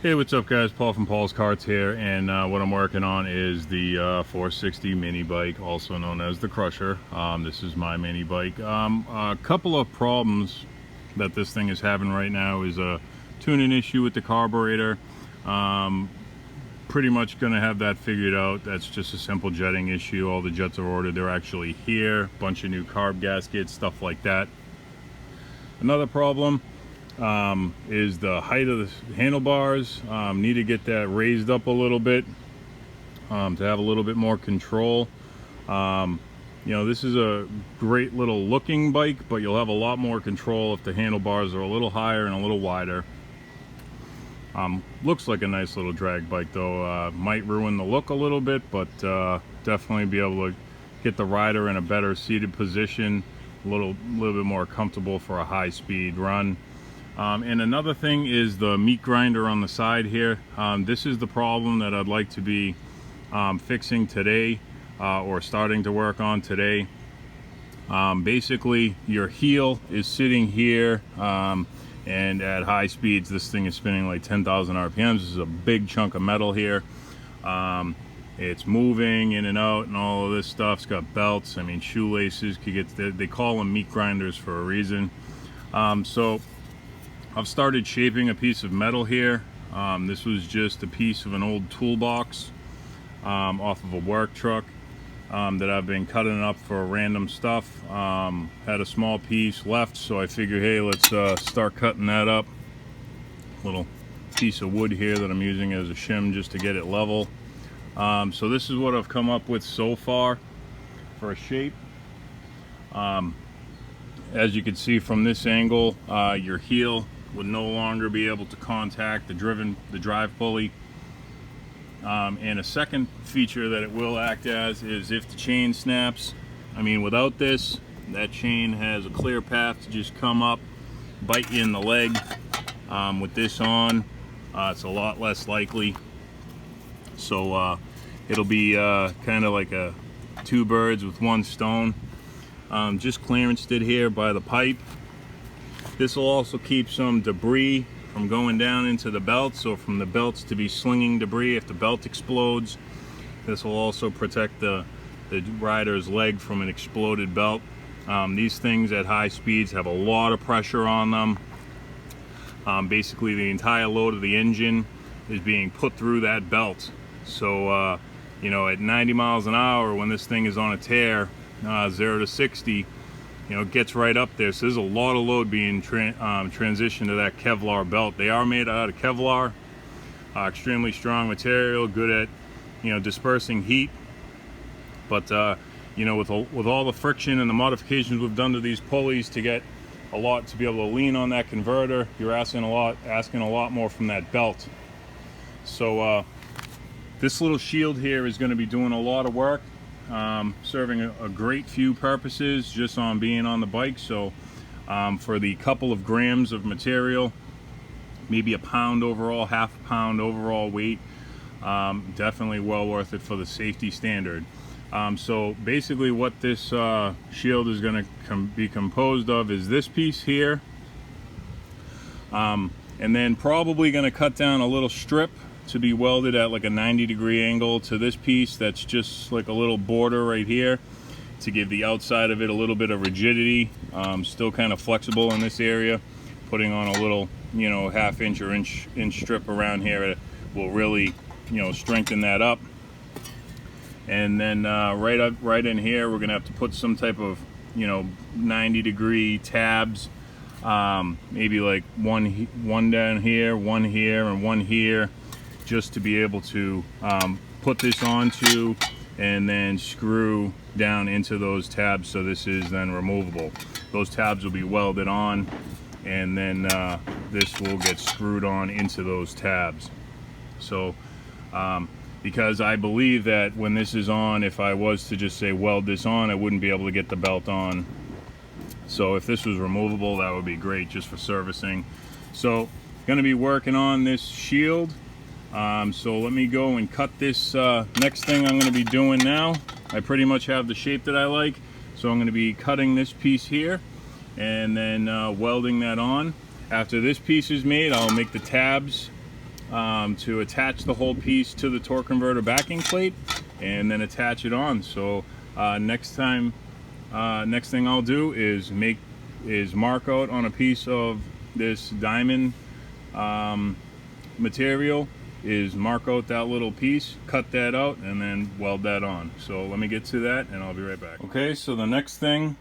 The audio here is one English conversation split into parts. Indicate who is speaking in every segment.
Speaker 1: Hey, what's up guys? Paul from Paul's Karts here, and what I'm working on is the 460 mini bike, also known as the Crusher. This is my mini bike. A couple of problems that this thing is having right now is a tuning issue with the carburetor. Pretty much going to have that figured out. That's just a simple jetting issue. All the jets are ordered, they're actually here. Bunch of new carb gaskets, stuff like that. Another problem is the height of the handlebars. Need to get that raised up a little bit to have a little bit more control. You know, this is a great little looking bike, but you'll have a lot more control if the handlebars are a little higher and a little wider. Looks like a nice little drag bike though. Might ruin the look a little bit, but definitely be able to get the rider in a better seated position, a little bit more comfortable for a high speed run. And another thing is the meat grinder on the side here. This is the problem that I'd like to be fixing today, or starting to work on today. Basically your heel is sitting here, and at high speeds this thing is spinning like 10,000 RPMs. This is a big chunk of metal here. It's moving in and out and all of this stuff. It's got belts, I mean shoelaces, could get, they call them meat grinders for a reason. So I've started shaping a piece of metal here. This was just a piece of an old toolbox off of a work truck that I've been cutting up for random stuff. Had a small piece left, so I figured, hey, let's start cutting that up. Little piece of wood here that I'm using as a shim just to get it level. So this is what I've come up with so far for a shape. As you can see from this angle, your heel would no longer be able to contact the drive pulley. And a second feature that it will act as is if the chain snaps. I mean, without this, that chain has a clear path to just come up, bite you in the leg. With this on, it's a lot less likely. So it'll be kind of like a two birds with one stone. Just clearanced it here by the pipe. This will also keep some debris from going down into the belt, so from the belts to be slinging debris if the belt explodes. This will also protect the rider's leg from an exploded belt. These things at high speeds have a lot of pressure on them. Basically the entire load of the engine is being put through that belt. So you know, at 90 miles an hour, when this thing is on a tear, 0 to 60, you know, it gets right up there. So there's a lot of load being transitioned to that Kevlar belt. They are made out of Kevlar, extremely strong material, good at, you know, dispersing heat. But you know, with all the friction and the modifications we've done to these pulleys to get a lot to be able to lean on that converter, you're asking a lot more from that belt. So this little shield here is going to be doing a lot of work. Serving a great few purposes just on being on the bike. So for the couple of grams of material, maybe a pound overall, half a pound overall weight, definitely well worth it for the safety standard. So basically what this shield is going to be composed of is this piece here, and then probably going to cut down a little strip to be welded at like a 90-degree angle to this piece that's just like a little border right here to give the outside of it a little bit of rigidity. Still kind of flexible in this area. Putting on a little, you know, half-inch or inch strip around here will really, you know, strengthen that up. And then right in here, we're gonna have to put some type of, you know, 90-degree tabs. Maybe like one down here, one here, and one here, just to be able to put this onto and then screw down into those tabs, so this is then removable. Those tabs will be welded on, and then this will get screwed on into those tabs. So because I believe that when this is on, if I was to just say weld this on, I wouldn't be able to get the belt on. So if this was removable, that would be great just for servicing. So going to be working on this shield. So let me go and cut this next thing I'm going to be doing now. I pretty much have the shape that I like, so I'm going to be cutting this piece here and then welding that on. After this piece is made, I'll make the tabs to attach the whole piece to the torque converter backing plate and then attach it on. So next thing I'll do is mark out on a piece of this diamond material, is mark out that little piece, cut that out, and then weld that on. So let me get to that and I'll be right back. Okay, so the next thing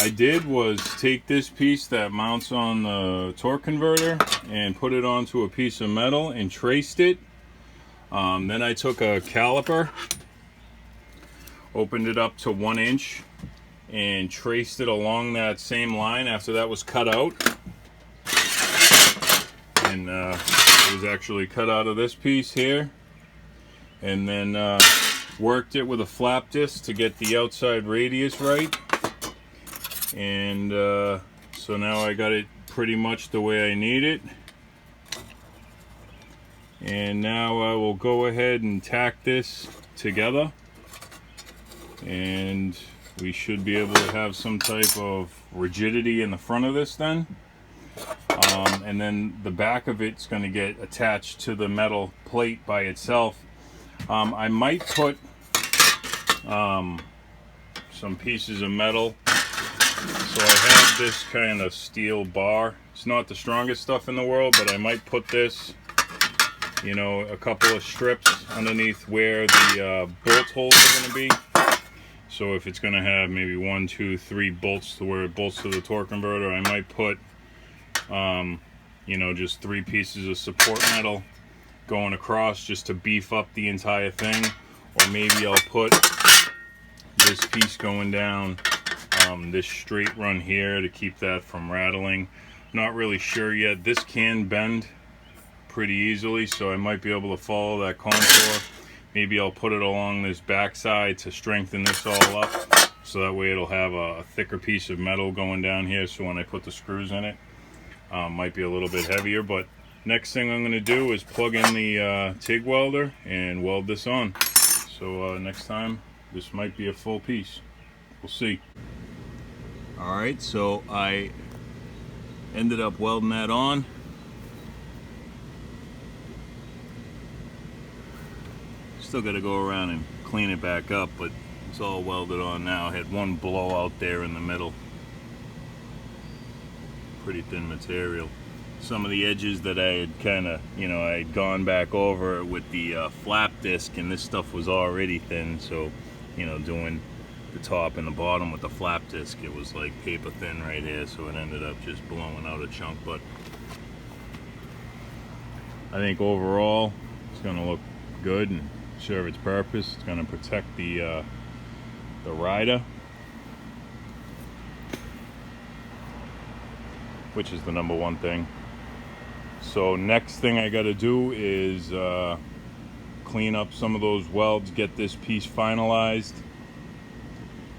Speaker 1: I did was take this piece that mounts on the torque converter and put it onto a piece of metal and traced it. Then I took a caliper, opened it up to 1 inch, and traced it along that same line after that was cut out. And it was actually cut out of this piece here. And then worked it with a flap disc to get the outside radius right. And so now I got it pretty much the way I need it. And now I will go ahead and tack this together, and we should be able to have some type of rigidity in the front of this then. And then the back of it's going to get attached to the metal plate by itself. I might put some pieces of metal. So I have this kind of steel bar. It's not the strongest stuff in the world, but I might put this, you know, a couple of strips underneath where the bolt holes are going to be. So if it's going to have maybe 1, 2, 3 bolts to where it bolts to the torque converter, I might put, you know, just 3 pieces of support metal going across just to beef up the entire thing. Or maybe I'll put this piece going down this straight run here to keep that from rattling. Not really sure yet. This can bend pretty easily, so I might be able to follow that contour. Maybe I'll put it along this backside to strengthen this all up, so that way it'll have a thicker piece of metal going down here, so when I put the screws in it, might be a little bit heavier. But next thing I'm going to do is plug in the TIG welder and weld this on. So next time, this might be a full piece. We'll see. Alright, so I ended up welding that on. Still got to go around and clean it back up, but it's all welded on now. I had one blowout there in the middle. Pretty thin material. Some of the edges that I had kind of, you know, I had gone back over with the flap disc, and this stuff was already thin, so, you know, doing the top and the bottom with the flap disc, it was like paper thin right here, so it ended up just blowing out a chunk. But I think overall it's going to look good and serve its purpose. It's going to protect the rider, which is the #1 thing. So next thing I got to do is clean up some of those welds, get this piece finalized,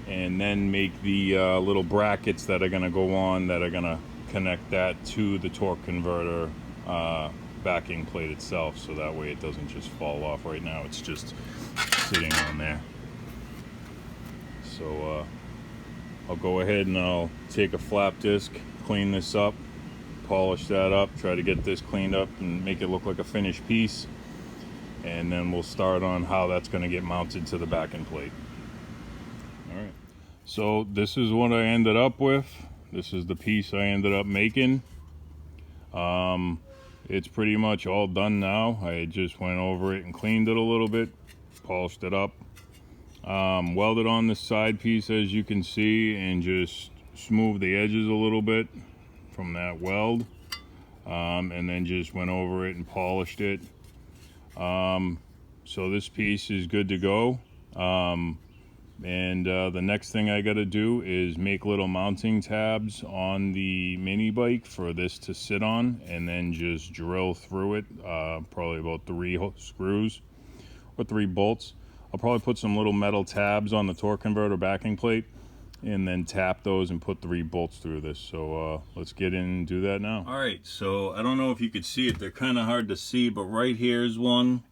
Speaker 1: and then make the little brackets that are going to go on, that are going to connect that to the torque converter backing plate itself, so that way it doesn't just fall off. Right now it's just sitting on there. So I'll go ahead and I'll take a flap disc, clean this up, polish that up, try to get this cleaned up and make it look like a finished piece, and then we'll start on how that's going to get mounted to the backing plate. Alright, so this is what I ended up with. This is the piece I ended up making. It's pretty much all done now. I just went over it and cleaned it a little bit, polished it up, welded on the side piece as you can see, and just smoothed the edges a little bit from that weld, and then just went over it and polished it. So this piece is good to go. And the next thing I got to do is make little mounting tabs on the mini bike for this to sit on, and then just drill through it, probably about 3 screws or 3 bolts. I'll probably put some little metal tabs on the torque converter backing plate, and then tap those and put 3 bolts through this. So let's get in and do that now. All right, so I don't know if you could see it. They're kind of hard to see, but right here is one,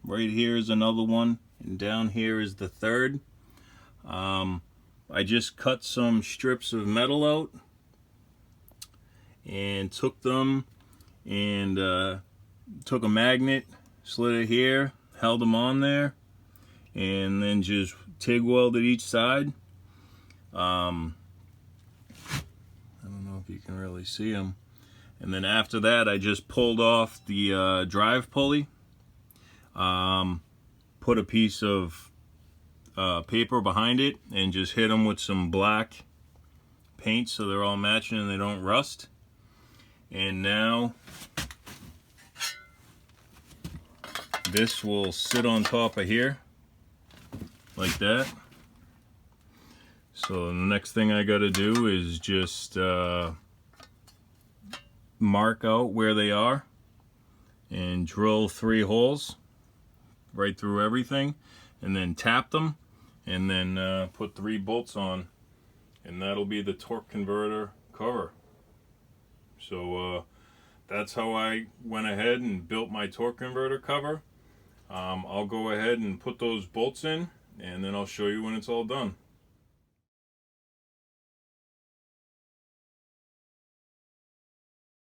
Speaker 1: right here is another one, and down here is the third. I just cut some strips of metal out and took them and took a magnet, slid it here, held them on there, and then just TIG welded each side. I don't know if you can really see them. And then after that, I just pulled off the drive pulley, put a piece of paper behind it, and just hit them with some black paint so they're all matching and they don't rust. And now this will sit on top of here like that. So the next thing I got to do is just mark out where they are and drill 3 holes right through everything, and then tap them, and then put 3 bolts on, and that'll be the torque converter cover. So that's how I went ahead and built my torque converter cover. I'll go ahead and put those bolts in, and then I'll show you when it's all done.